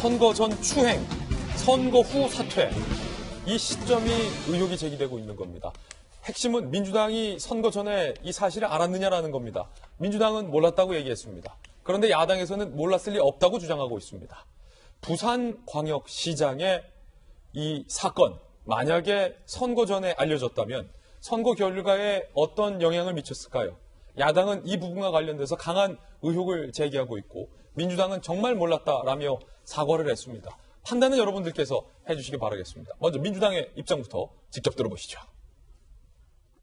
선거 전 추행, 선거 후 사퇴. 이 시점이 의혹이 제기되고 있는 겁니다. 핵심은 민주당이 선거 전에 이 사실을 알았느냐라는 겁니다. 민주당은 몰랐다고 얘기했습니다. 그런데 야당에서는 몰랐을 리 없다고 주장하고 있습니다. 부산광역시장의 이 사건, 만약에 선거 전에 알려졌다면 선거 결과에 어떤 영향을 미쳤을까요? 야당은 이 부분과 관련돼서 강한 의혹을 제기하고 있고 민주당은 정말 몰랐다라며 사과를 했습니다. 판단은 여러분들께서 해주시기 바라겠습니다. 먼저 민주당의 입장부터 직접 들어보시죠.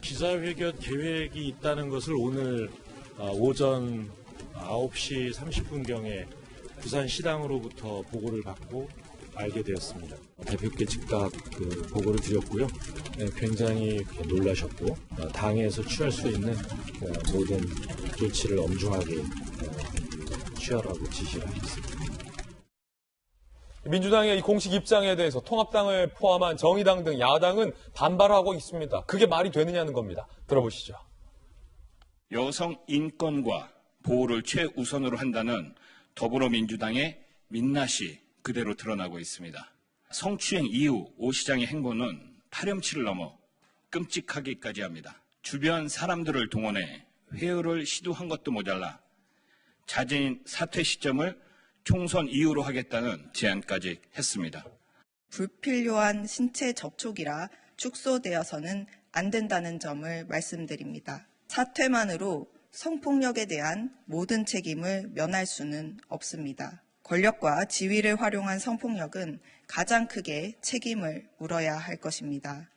기자회견 계획이 있다는 것을 오늘 오전 9시 30분경에 부산시당으로부터 보고를 받고 알게 되었습니다. 대표께 즉각 보고를 드렸고요. 굉장히 놀라셨고 당에서 취할 수 있는 모든 조치를 엄중하게 취하라고 지시를 하셨습니다. 민주당의 이 공식 입장에 대해서 통합당을 포함한 정의당 등 야당은 반발하고 있습니다. 그게 말이 되느냐는 겁니다. 들어보시죠. 여성 인권과 보호를 최우선으로 한다는 더불어민주당의 민낯이 그대로 드러나고 있습니다. 성추행 이후 오 시장의 행보는 파렴치를 넘어 끔찍하기까지 합니다. 주변 사람들을 동원해 회유를 시도한 것도 모자라 자진 사퇴 시점을 총선 이후로 하겠다는 제안까지 했습니다. 불필요한 신체 접촉이라 축소되어서는 안 된다는 점을 말씀드립니다. 사퇴만으로 성폭력에 대한 모든 책임을 면할 수는 없습니다. 권력과 지위를 활용한 성폭력은 가장 크게 책임을 물어야 할 것입니다.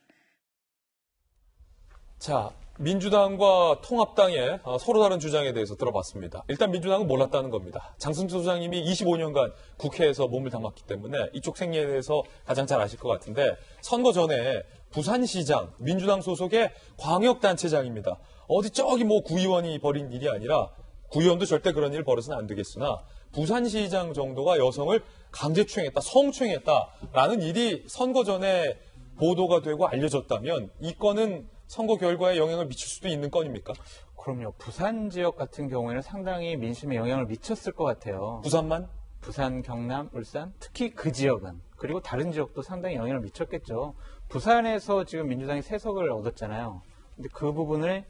자, 민주당과 통합당의 서로 다른 주장에 대해서 들어봤습니다. 일단 민주당은 몰랐다는 겁니다. 장승수 소장님이 25년간 국회에서 몸을 담았기 때문에 이쪽 생리에 대해서 가장 잘 아실 것 같은데 선거 전에 부산시장, 민주당 소속의 광역단체장입니다. 어디 저기 구의원이 벌인 일이 아니라 구의원도 절대 그런 일 벌어서는 안 되겠으나 부산시장 정도가 여성을 강제추행했다, 성추행했다라는 일이 선거 전에 보도가 되고 알려졌다면 이 건은 선거 결과에 영향을 미칠 수도 있는 건입니까? 그럼요. 부산 지역 같은 경우에는 상당히 민심에 영향을 미쳤을 것 같아요. 부산만? 부산, 경남, 울산, 특히 그 지역은. 그리고 다른 지역도 상당히 영향을 미쳤겠죠. 부산에서 지금 민주당이 3석을 얻었잖아요. 근데 그 부분을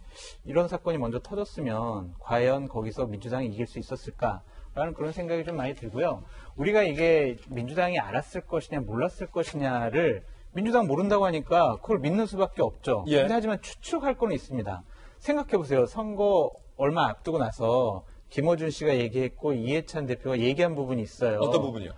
이런 사건이 먼저 터졌으면 과연 거기서 민주당이 이길 수 있었을까라는 그런 생각이 좀 많이 들고요. 우리가 이게 민주당이 알았을 것이냐 몰랐을 것이냐를 민주당 모른다고 하니까 그걸 믿는 수밖에 없죠. 예. 근데 하지만 추측할 거는 있습니다. 생각해보세요. 선거 얼마 앞두고 나서 김어준 씨가 얘기했고 이해찬 대표가 얘기한 부분이 있어요. 어떤 부분이요?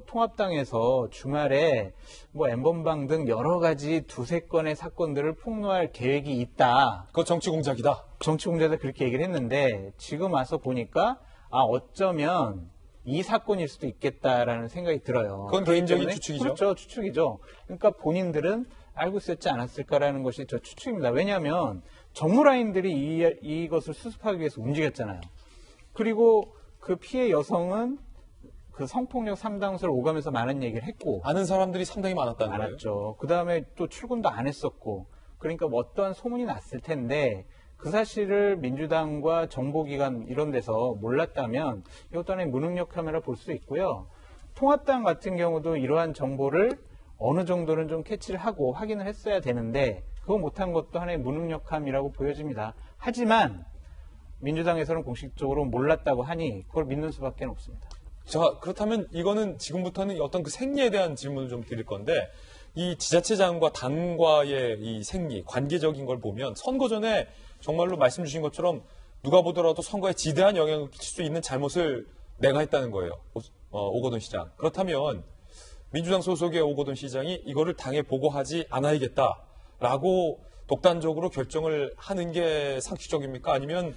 통합당에서 주말에 엠번방 등 여러 가지 2-3건의 사건들을 폭로할 계획이 있다. 그거 정치 공작이다. 정치 공작이다 그렇게 얘기를 했는데 지금 와서 보니까 어쩌면 이 사건일 수도 있겠다라는 생각이 들어요. 그건 개인적인 추측이죠. 그렇죠. 추측이죠. 그러니까 본인들은 알고 있었지 않았을까라는 것이 저 추측입니다. 왜냐하면 정무라인들이 이것을 수습하기 위해서 움직였잖아요. 그리고 그 피해 여성은 그 성폭력 3당수를 오가면서 많은 얘기를 했고 아는 사람들이 상당히 많았다는 거예요. 많았죠. 그 다음에 또 출근도 안 했었고 그러니까 어떠한 소문이 났을 텐데 그 사실을 민주당과 정보기관 이런 데서 몰랐다면 이것도 하나의 무능력함이라 볼 수 있고요. 통합당 같은 경우도 이러한 정보를 어느 정도는 좀 캐치를 하고 확인을 했어야 되는데 그거 못한 것도 하나의 무능력함이라고 보여집니다. 하지만 민주당에서는 공식적으로 몰랐다고 하니 그걸 믿는 수밖에 없습니다. 자, 그렇다면 이거는 지금부터는 어떤 그 생리에 대한 질문을 좀 드릴 건데 이 지자체장과 당과의 이 생리, 관계적인 걸 보면 선거 전에 정말로 말씀 주신 것처럼 누가 보더라도 선거에 지대한 영향을 끼칠 수 있는 잘못을 내가 했다는 거예요. 오거돈 시장. 그렇다면 민주당 소속의 오거돈 시장이 이거를 당에 보고하지 않아야겠다라고 독단적으로 결정을 하는 게 상식적입니까? 아니면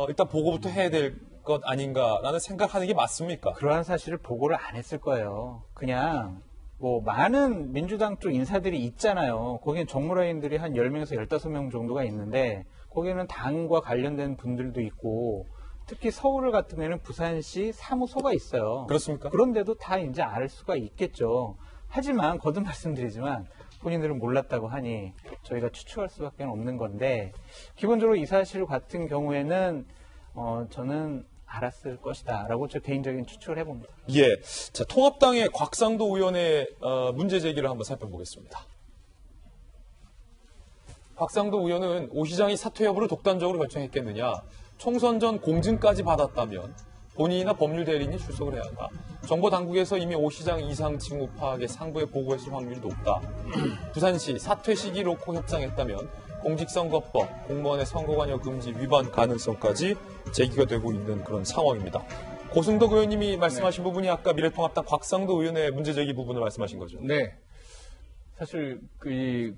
일단 보고부터 해야 될 것 아닌가라는 생각하는 게 맞습니까? 그러한 사실을 보고를 안 했을 거예요. 그냥 많은 민주당 쪽 인사들이 있잖아요. 거기는 정무라인들이 한 10명에서 15명 정도가 있는데 거기는 당과 관련된 분들도 있고 특히 서울 같은 경우에는 부산시 사무소가 있어요. 그렇습니까? 그런데도 다 이제 알 수가 있겠죠. 하지만 거듭 말씀드리지만 본인들은 몰랐다고 하니 저희가 추측할 수밖에 없는 건데 기본적으로 이 사실 같은 경우에는 저는 알았을 것이다라고 저 개인적인 추측을 해봅니다. 예. 자, 통합당의 곽상도 의원의 문제 제기를 한번 살펴보겠습니다. 곽상도 의원은 오 시장이 사퇴 여부를 독단적으로 결정했겠느냐, 총선 전 공증까지 받았다면 본인이나 법률 대리인이 출석을 해야 한다. 정보 당국에서 이미 오 시장 이상 징후 파악에 상부에 보고했을 확률이 높다. 부산시 사퇴 시기 놓고 협상했다면 공직선거법, 공무원의 선거관여 금지 위반 가능성까지 제기가 되고 있는 그런 상황입니다. 고승덕 의원님이 말씀하신 부분이 아까 미래통합당 곽상도 의원의 문제 제기 부분을 말씀하신 거죠. 네. 사실 이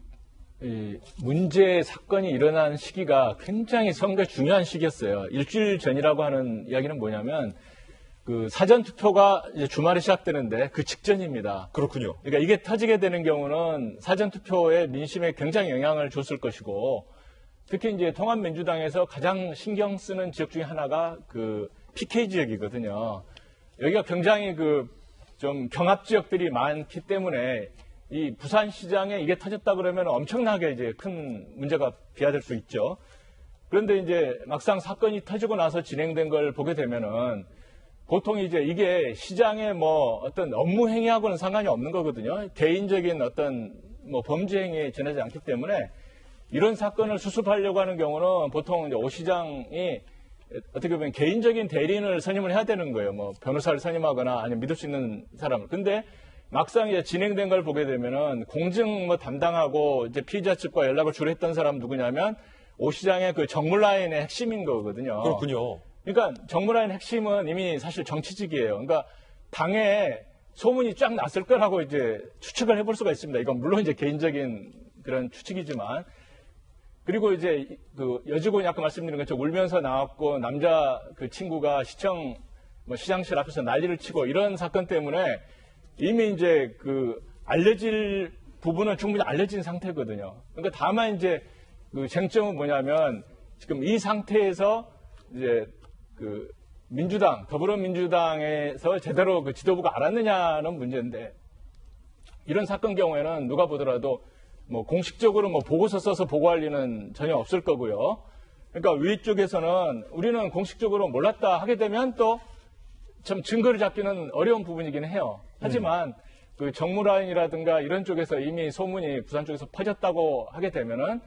문제 사건이 일어난 시기가 굉장히 선거에 중요한 시기였어요. 일주일 전이라고 하는 이야기는 뭐냐면 그 사전 투표가 이제 주말에 시작되는데 그 직전입니다. 그렇군요. 그러니까 이게 터지게 되는 경우는 사전 투표에 민심에 굉장히 영향을 줬을 것이고, 특히 이제 통합민주당에서 가장 신경 쓰는 지역 중에 하나가 그 PK 지역이거든요. 여기가 굉장히 그 좀 경합 지역들이 많기 때문에 이 부산시장에 이게 터졌다 그러면 엄청나게 이제 큰 문제가 비화될 수 있죠. 그런데 이제 막상 사건이 터지고 나서 진행된 걸 보게 되면은 보통 이제 이게 시장의 뭐 어떤 업무 행위하고는 상관이 없는 거거든요. 개인적인 어떤 뭐 범죄 행위에 지나지 않기 때문에 이런 사건을 수습하려고 하는 경우는 보통 이제 오 시장이 어떻게 보면 개인적인 대리인을 선임을 해야 되는 거예요. 뭐 변호사를 선임하거나 아니면 믿을 수 있는 사람을. 근데 막상 이제 진행된 걸 보게 되면은 공증 뭐 담당하고 이제 피의자 측과 연락을 주로 했던 사람 누구냐면 오 시장의 그 정무라인의 핵심인 거거든요. 그렇군요. 그러니까 정무라인 핵심은 이미 사실 정치직이에요. 그러니까 당에 소문이 쫙 났을 거라고 이제 추측을 해볼 수가 있습니다. 이건 물론 이제 개인적인 그런 추측이지만, 그리고 이제 그 여직원이 아까 말씀드린 것처럼 울면서 나왔고 남자 그 친구가 시장실 앞에서 난리를 치고 이런 사건 때문에 이미 이제 그 알려질 부분은 충분히 알려진 상태거든요. 그러니까 다만 이제 그 쟁점은 뭐냐면 지금 이 상태에서 이제 그 민주당, 더불어민주당에서 제대로 그 지도부가 알았느냐는 문제인데, 이런 사건 경우에는 누가 보더라도 뭐 공식적으로 뭐 보고서 써서 보고할 리는 전혀 없을 거고요. 그러니까 위 쪽에서는 우리는 공식적으로 몰랐다 하게 되면 또 참 증거를 잡기는 어려운 부분이긴 해요. 하지만 그 정무라인이라든가 이런 쪽에서 이미 소문이 부산 쪽에서 퍼졌다고 하게 되면은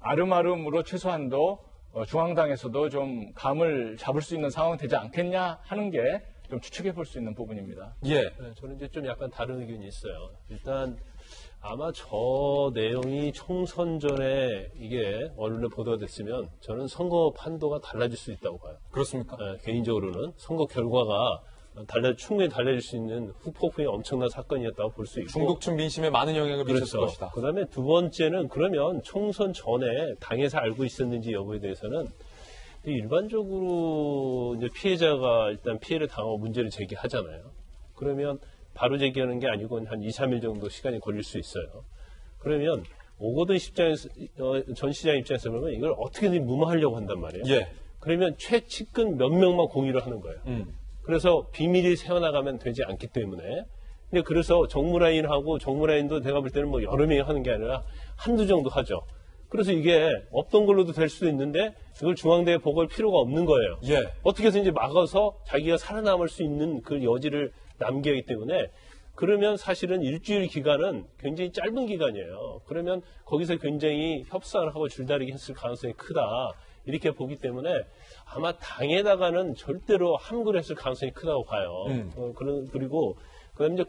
아름아름으로 최소한도 중앙당에서도 좀 감을 잡을 수 있는 상황이 되지 않겠냐 하는 게 좀 추측해 볼 수 있는 부분입니다. 예. 네, 저는 이제 좀 약간 다른 의견이 있어요. 일단 아마 저 내용이 총선 전에 이게 언론에 보도가 됐으면 저는 선거 판도가 달라질 수 있다고 봐요. 그렇습니까? 네, 개인적으로는 선거 결과가 충분히 달라질 수 있는 후폭풍이 엄청난 사건이었다고 볼 수 있고, 중국층 민심에 많은 영향을 미쳤을 그렇죠. 것이다. 그다음에 두 번째는 그러면 총선 전에 당에서 알고 있었는지 여부에 대해서는 일반적으로 이제 피해자가 일단 피해를 당하고 문제를 제기하잖아요. 그러면 바로 제기하는 게 아니고 한 2, 3일 정도 시간이 걸릴 수 있어요. 그러면 오거돈 전 시장 입장에서 보면 이걸 어떻게든 무마하려고 한단 말이에요. 예. 그러면 최측근 몇 명만 공유를 하는 거예요. 그래서 비밀이 새어나가면 되지 않기 때문에. 근데 그래서 정무라인도 내가 볼 때는 뭐 여러 명이 하는 게 아니라 한두 정도 하죠. 그래서 이게 없던 걸로도 될 수도 있는데 이걸 중앙대에 보고할 필요가 없는 거예요. 예. 어떻게 해서 이제 막아서 자기가 살아남을 수 있는 그 여지를 남기기 때문에, 그러면 사실은 일주일 기간은 굉장히 짧은 기간이에요. 그러면 거기서 굉장히 협상을 하고 줄다리기 했을 가능성이 크다. 이렇게 보기 때문에 아마 당에다가는 절대로 함구를 했을 가능성이 크다고 봐요. 그리고 그다음에 이제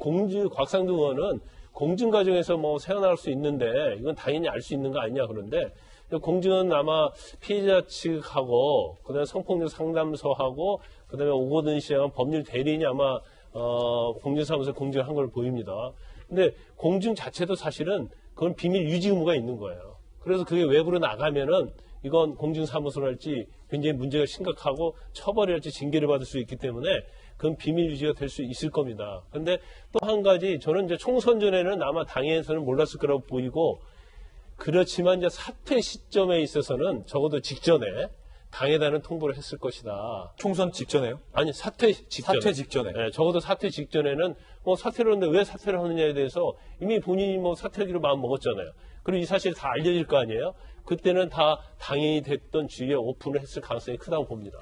곽상도 의원은 공증 과정에서 뭐 새어나올 수 있는데 이건 당연히 알 수 있는 거 아니냐 그런데, 공증은 아마 피해자 측하고 그다음에 성폭력 상담소하고 그다음에 오거돈 시장 법률 대리인이 아마 공증사무소에 공증을 한 걸 보입니다. 근데 공증 자체도 사실은 그건 비밀 유지 의무가 있는 거예요. 그래서 그게 외부로 나가면은 이건 공증사무소랄지 굉장히 문제가 심각하고 처벌이랄지 징계를 받을 수 있기 때문에 그건 비밀 유지가 될 수 있을 겁니다. 그런데 또 한 가지, 저는 이제 총선 전에는 아마 당에서는 몰랐을 거라고 보이고, 그렇지만 이제 사퇴 시점에 있어서는 적어도 직전에 당에다는 통보를 했을 것이다. 총선 직전에요? 아니, 사퇴 직전에. 사퇴 직전에. 네, 적어도 사퇴 직전에는 사퇴를 하는데 왜 사퇴를 하느냐에 대해서 이미 본인이 사퇴하기로 마음 먹었잖아요. 그리고 이 사실이 다 알려질 거 아니에요? 그때는 다 당연히 됐던 주위에 오픈을 했을 가능성이 크다고 봅니다.